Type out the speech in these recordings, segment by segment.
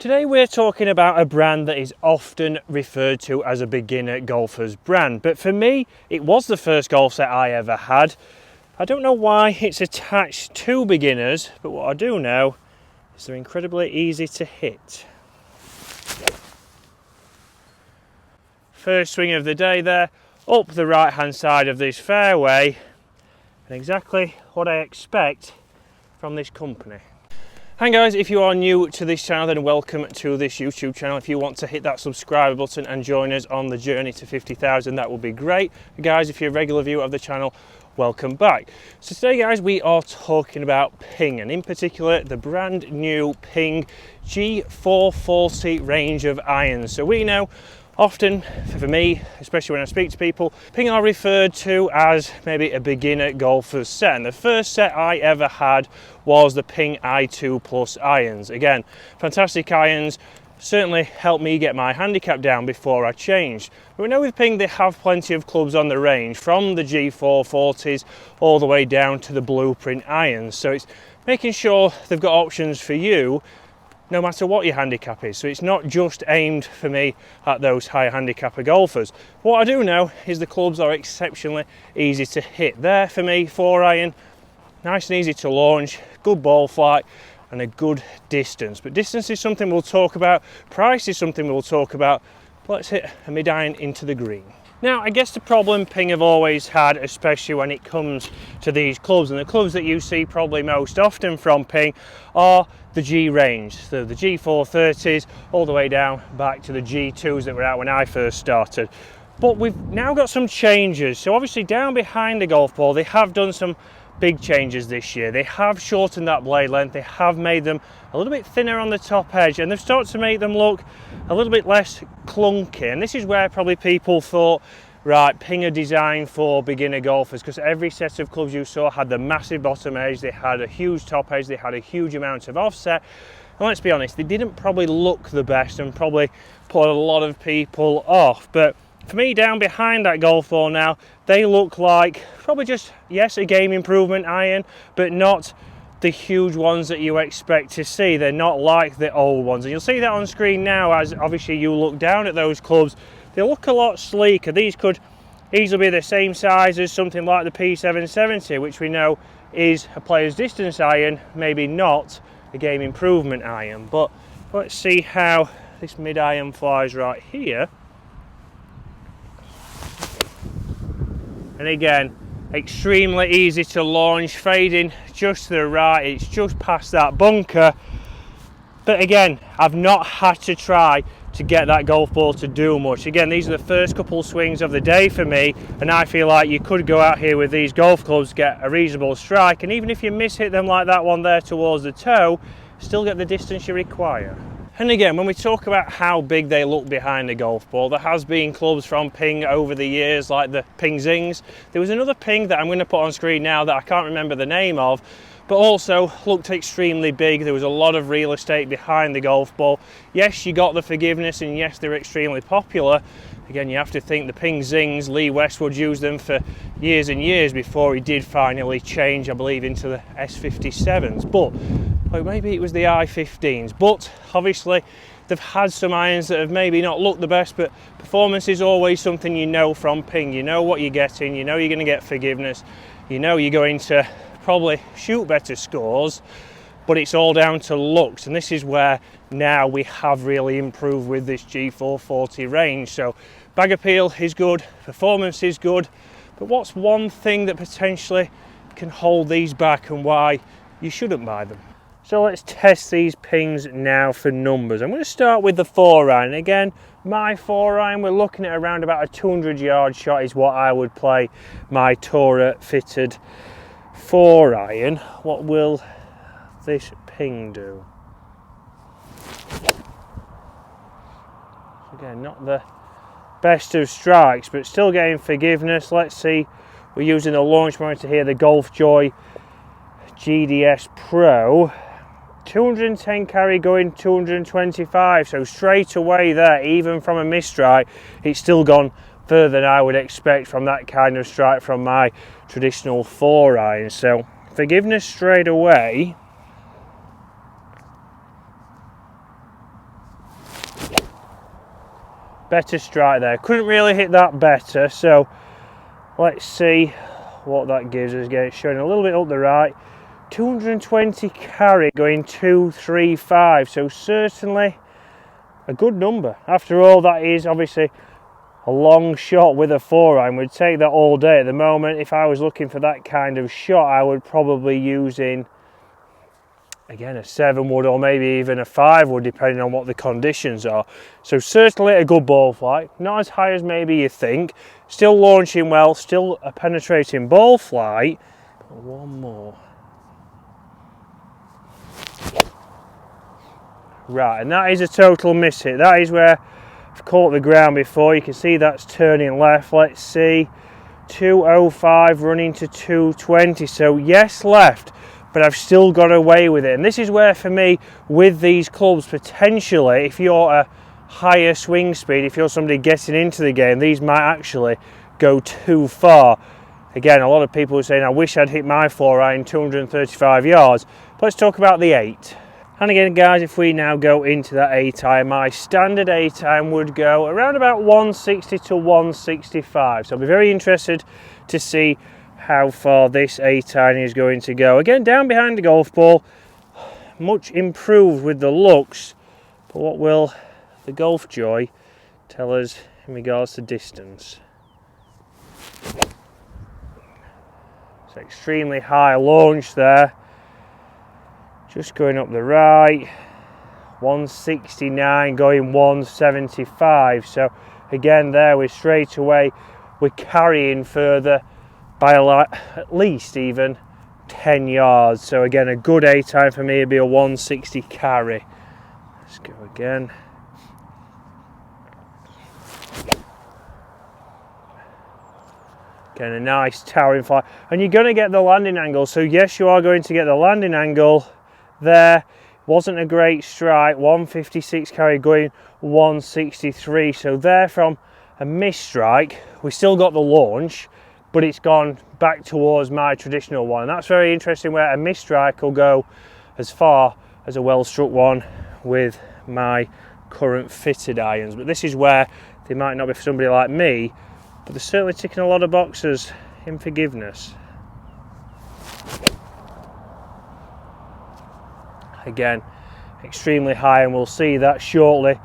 Today we're talking about a brand that is often referred to as a beginner golfer's brand, but for me it was the first golf set I ever had. I don't know why it's attached to beginners, but what I do know is they're incredibly easy to hit. First swing of the day there, up the right hand side of this fairway, and exactly what I expect from this company. Hi guys, if you are new to this channel, then welcome to this YouTube channel. If you want to hit that subscribe button and join us on the journey to 50,000, that would be great. Guys, if you're a regular viewer of the channel, welcome back. So today guys, we are talking about Ping, and in particular the brand new Ping G440 range of irons. So we know often, for me, especially when I speak to people, Ping are referred to as maybe a beginner golfer's set. And the first set I ever had was the Ping i2 Plus irons. Again, fantastic irons, certainly helped me get my handicap down before I changed. But we know with Ping they have plenty of clubs on the range, from the G440s all the way down to the blueprint irons. So it's making sure they've got options for you no matter what your handicap is. So it's not just aimed for me at those higher handicapper golfers. What I do know is the clubs are exceptionally easy to hit. There for me, 4-iron, nice and easy to launch, good ball flight and a good distance. But distance is something we'll talk about, price is something we'll talk about. Let's hit a mid-iron into the green. Now, I guess the problem Ping have always had, especially when it comes to these clubs, and the clubs that you see probably most often from Ping are the G range, so the G430s all the way down back to the G2s that were out when I first started. But we've now got some changes. So obviously down behind the golf ball, they have done some big changes this year. They have shortened that blade length, they have made them a little bit thinner on the top edge, and they've started to make them look a little bit less clunky. And this is where probably people thought, right, Ping are designed for beginner golfers, because every set of clubs you saw had the massive bottom edge, they had a huge top edge, they had a huge amount of offset. And let's be honest, they didn't probably look the best and probably put a lot of people off. But for me, down behind that golf ball now, they look like probably just, yes, a game improvement iron, but not the huge ones that you expect to see. They're not like the old ones. And you'll see that on screen now as obviously you look down at those clubs. They look a lot sleeker. These could easily be the same size as something like the P770, which we know is a player's distance iron, maybe not a game improvement iron. But let's see how this mid-iron flies right here. And again, extremely easy to launch, fading just to the right, it's just past that bunker. But again, I've not had to try to get that golf ball to do much. Again, these are the first couple swings of the day for me, and I feel like you could go out here with these golf clubs, get a reasonable strike, and even if you miss hit them like that one there towards the toe, still get the distance you require. And again, when we talk about how big they look behind the golf ball, there has been clubs from Ping over the years, like the PING Zings. There was another Ping that I'm going to put on screen now that I can't remember the name of, but also looked extremely big. There was a lot of real estate behind the golf ball. Yes, you got the forgiveness, and yes, they're extremely popular. Again, you have to think the Ping Zings, Lee Westwood used them for years and years before he did finally change, I believe, into the S57s. But well, maybe it was the I15s. But obviously, they've had some irons that have maybe not looked the best, but performance is always something you know from Ping. You know what you're getting, you know you're going to get forgiveness, you know you're going to probably shoot better scores, but it's all down to looks. And this is where now we have really improved with this G440 range. So bag appeal is good, performance is good, but what's one thing that potentially can hold these back and why you shouldn't buy them? So let's test these Pings now for numbers. I'm going to start with the 4-iron. Again, my 4-iron, we're looking at around about a 200-yard shot is what I would play my Tourer fitted 4-iron. What will this Ping do? Again, not the best of strikes, but still getting forgiveness. Let's see, we're using the launch monitor here, the Golf Joy GDS Pro. 210 carry going 225, so straight away there, even from a mistrike, it's still gone further than I would expect from that kind of strike from my traditional 4-iron. So forgiveness straight away. better strike there. Couldn't really hit that better, so let's see what that gives us. Again, it's showing a little bit up the right. 220 carry going 235, so certainly a good number. After all, that is obviously a long shot with a 4-iron. We'd take that all day. At the moment, if I was looking for that kind of shot, I would probably using again a 7-wood or maybe even a 5-wood, depending on what the conditions are. So certainly a good ball flight, not as high as maybe you think, still launching well, still a penetrating ball flight. One more. Right, and that is a total miss hit. That is where I've caught the ground before. You can see that's turning left. Let's see, 205 running to 220. So yes, left, but I've still got away with it. And this is where, for me, with these clubs, potentially, if you're a higher swing speed, if you're somebody getting into the game, these might actually go too far. Again, a lot of people are saying, I wish I'd hit my 4-iron 235 yards. But let's talk about the 8. And again, guys, if we now go into that 8-iron, my standard 8-iron would go around about 160 to 165. So I'll be very interested to see how far this 8-iron is going to go. Again, down behind the golf ball, much improved with the looks. But what will the Golf Joy tell us in regards to distance? It's extremely high launch there. Just going up the right, 169 going 175. So again, there we're straight away, we're carrying further by at least even 10 yards. So again, a good 8-iron for me would be a 160 carry. Let's go again. Again, a nice towering fly, and you're going to get the landing angle. So yes, you are going to get the landing angle. There wasn't a great strike, 156 carry going 163. So there, from a missed strike, we still got the launch, but it's gone back towards my traditional one. And that's very interesting, where a missed strike will go as far as a well struck one with my current fitted irons. But this is where they might not be for somebody like me, but they're certainly ticking a lot of boxes in forgiveness. Again, extremely high, and we'll see that shortly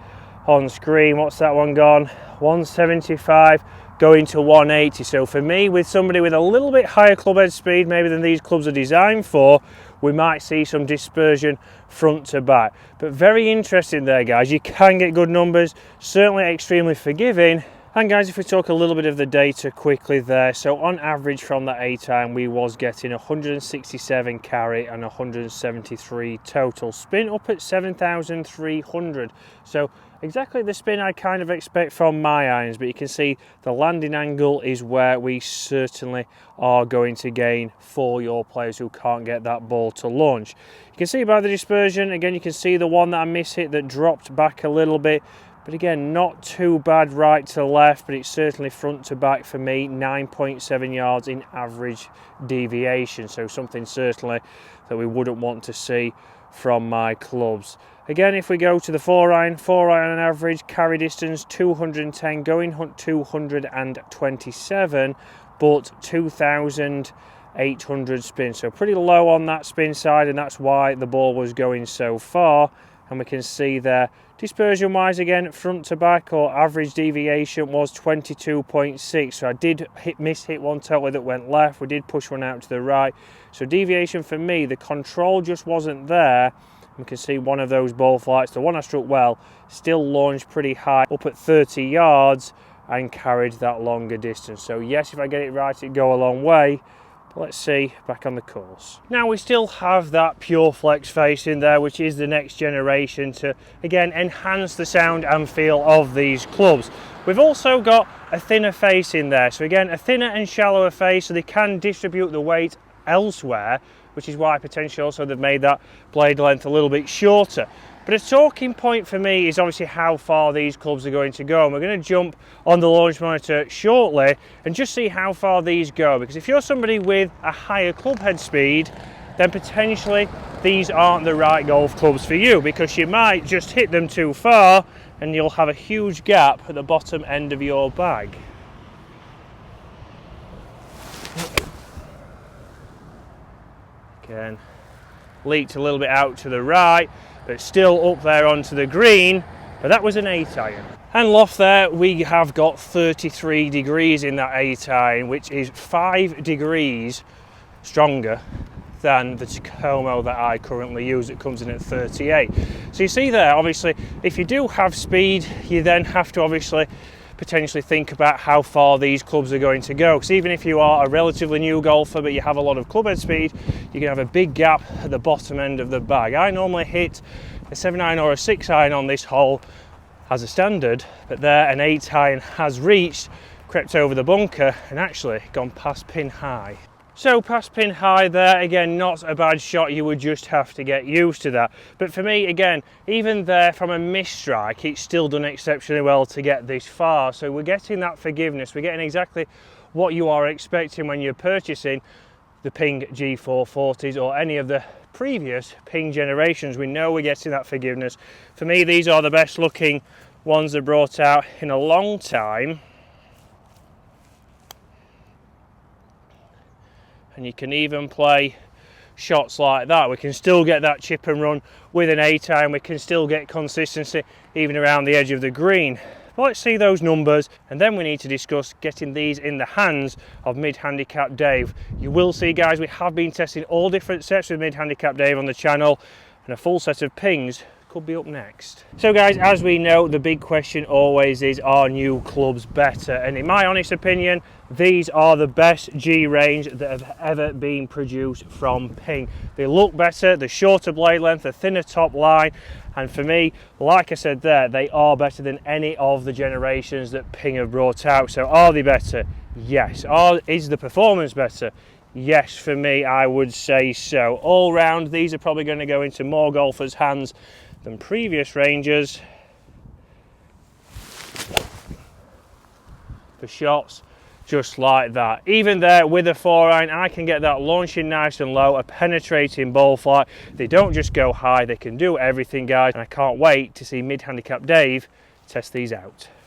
on screen. What's that one gone? 175 going to 180. So for me, with somebody with a little bit higher club head speed maybe than these clubs are designed for, we might see some dispersion front to back. But very interesting there, guys. You can get good numbers, certainly extremely forgiving. And guys, if we talk a little bit of the data quickly there, so on average from that 8-iron we was getting 167 carry and 173 total spin, up at 7,300. So exactly the spin I kind of expect from my irons, but you can see the landing angle is where we certainly are going to gain for your players who can't get that ball to launch. You can see by the dispersion, again, you can see the one that I mishit that dropped back a little bit. But again, not too bad right to left, but it's certainly front to back for me, 9.7 yards in average deviation. So something certainly that we wouldn't want to see from my clubs. Again, if we go to the 4-iron on average, carry distance 210, going 227, but 2,800 spin. So pretty low on that spin side, and that's why the ball was going so far. And we can see there, dispersion wise, again, front to back or average deviation was 22.6. So I did miss hit one totally that went left. We did push one out to the right. So deviation for me, the control just wasn't there. We can see one of those ball flights, the one I struck well, still launched pretty high, up at 30 yards and carried that longer distance. So yes, if I get it right, it'd go a long way. Let's see, back on the course. Now we still have that Pure Flex face in there, which is the next generation to, again, enhance the sound and feel of these clubs. We've also got a thinner face in there. So again, a thinner and shallower face, so they can distribute the weight elsewhere, which is why potentially also they've made that blade length a little bit shorter. But a talking point for me is obviously how far these clubs are going to go. And we're going to jump on the launch monitor shortly and just see how far these go. Because if you're somebody with a higher club head speed, then potentially these aren't the right golf clubs for you, because you might just hit them too far and you'll have a huge gap at the bottom end of your bag. Again, leaked a little bit out to the right, but still up there onto the green, but that was an 8 iron. And loft there, we have got 33 degrees in that 8 iron, which is 5 degrees stronger than the Tacoma that I currently use. It comes in at 38. So you see there, obviously, if you do have speed, you then have to obviously potentially think about how far these clubs are going to go. Because even if you are a relatively new golfer but you have a lot of club head speed, you can have a big gap at the bottom end of the bag. I normally hit a 7 iron or a 6 iron on this hole as a standard, but there an 8 iron has reached, crept over the bunker and actually gone past pin high. So past pin high there, again, not a bad shot. You would just have to get used to that. But for me, again, even there from a missed strike, it's still done exceptionally well to get this far. So we're getting that forgiveness. We're getting exactly what you are expecting when you're purchasing the PING G440s or any of the previous PING generations. We know we're getting that forgiveness. For me, these are the best looking ones that brought out in a long time. And you can even play shots like that. We can still get that chip and run with an 8 iron. We can still get consistency even around the edge of the green. But let's see those numbers, and then we need to discuss getting these in the hands of mid-handicap Dave. You will see, guys, we have been testing all different sets with mid-handicap Dave on the channel, and a full set of pings could be up next. So guys, as we know, the big question always is, are new clubs better? And in my honest opinion, these are the best G range that have ever been produced from PING. They look better, the shorter blade length, the thinner top line, and for me, like I said there, they are better than any of the generations that PING have brought out. So are they better? Yes. Is the performance better? Yes, for me, I would say so. All round, these are probably going to go into more golfers' hands than previous ranges for shots just like that. Even there with a 4 iron, I can get that launching nice and low, a penetrating ball flight. They don't just go high, they can do everything, guys, and I can't wait to see mid-handicap Dave test these out.